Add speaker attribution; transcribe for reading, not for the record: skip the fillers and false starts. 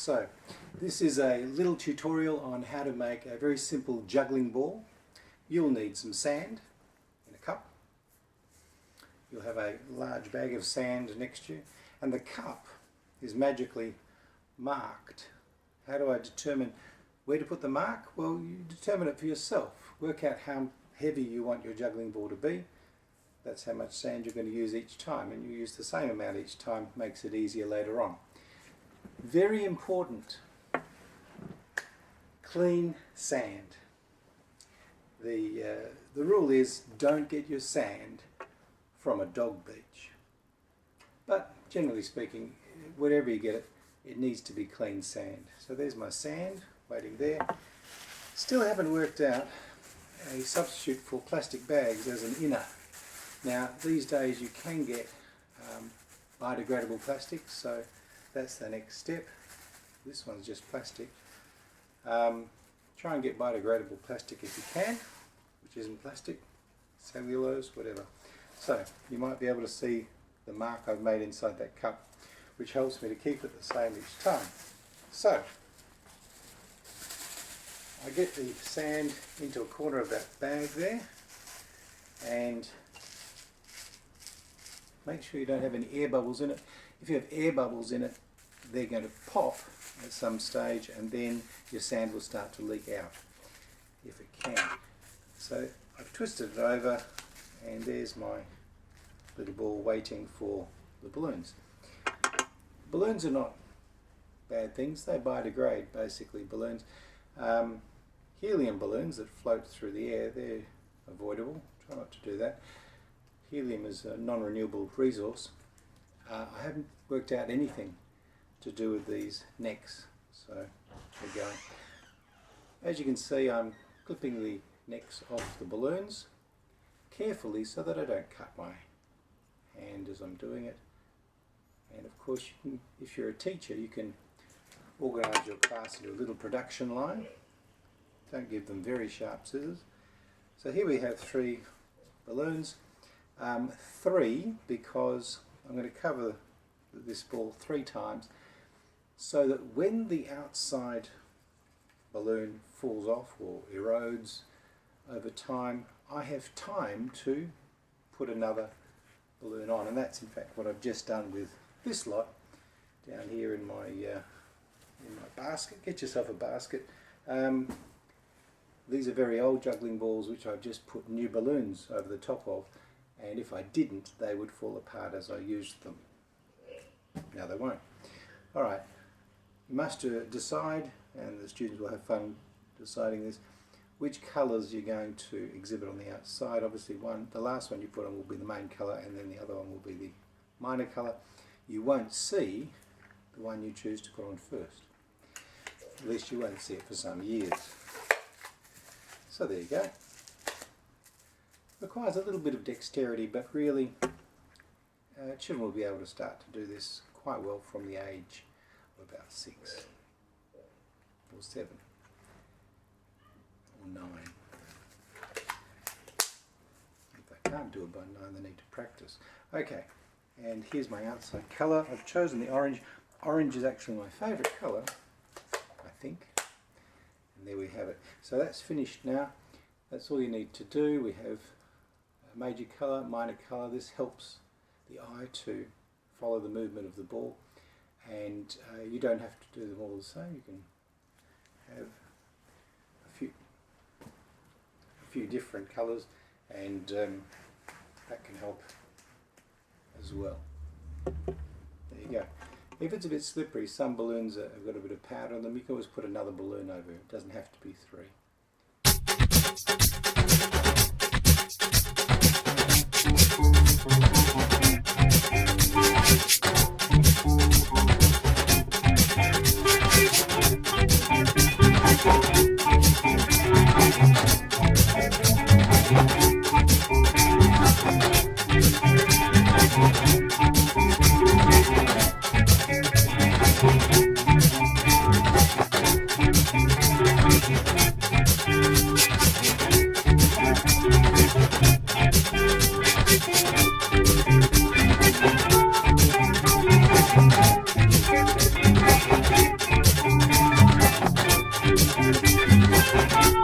Speaker 1: So this is a little tutorial on how to make a very simple juggling ball. You'll need some sand in a cup. You'll have a large bag of sand next to you, and the cup is magically marked. How do I determine where to put the mark? Well, you determine it for yourself. Work out how heavy you want your juggling ball to be. That's how much sand you're going to use each time, and you use the same amount each time. Makes it easier later on. Very important, clean sand. The rule is don't get your sand from a dog beach. But generally speaking, wherever you get it, it needs to be clean sand. So there's my sand waiting there. Still haven't worked out a substitute for plastic bags as an inner. Now these days you can get biodegradable plastic, so that's the next step. This one's just plastic. Try and get biodegradable plastic if you can, which isn't plastic, cellulose, whatever. So you might be able to see the mark I've made inside that cup, which helps me to keep it the same each time. So I get the sand into a corner of that bag there, and make sure you don't have any air bubbles in it. If you have air bubbles in it, they're going to pop at some stage, and then your sand will start to leak out, if it can. So I've twisted it over, and there's my little ball waiting for the balloons. Balloons are not bad things. They biodegrade, basically, balloons. Helium balloons that float through the air, they're avoidable. Try not to do that. Helium is a non-renewable resource. I haven't worked out anything to do with these necks, so they're going. As you can see, I'm clipping the necks off the balloons carefully so that I don't cut my hand as I'm doing it. And of course, you can, if you're a teacher, you can organise your class into a little production line. Don't give them very sharp scissors. So here we have 3 balloons. 3 because I'm going to cover this ball 3 times, so that when the outside balloon falls off or erodes over time, I have time to put another balloon on. And that's in fact what I've just done with this lot down here in my basket. Get yourself a basket. These are very old juggling balls which I've just put new balloons over the top of, and if I didn't, they would fall apart as I used them. Now they won't. Alright, you must decide, and the students will have fun deciding this, which colours you're going to exhibit on the outside. Obviously the last one you put on will be the main colour, and then the other one will be the minor colour. You won't see the one you choose to put on first. At least you won't see it for some years. So there you go. Requires a little bit of dexterity, but really children will be able to start to do this quite well from the age of about 6 or 7 or 9. If they can't do it by 9, they need to practice. Okay, and here's my outside colour. I've chosen the orange. Orange is actually my favourite colour, I think. And there we have it. So that's finished now. That's all you need to do. We have a major colour, minor colour. This helps the eye to follow the movement of the ball, and you don't have to do them all the same. You can have a few different colours, and that can help as well. There you go. If it's a bit slippery, some balloons have got a bit of powder on them. You can always put another balloon over it. It doesn't have to be 3. Bye.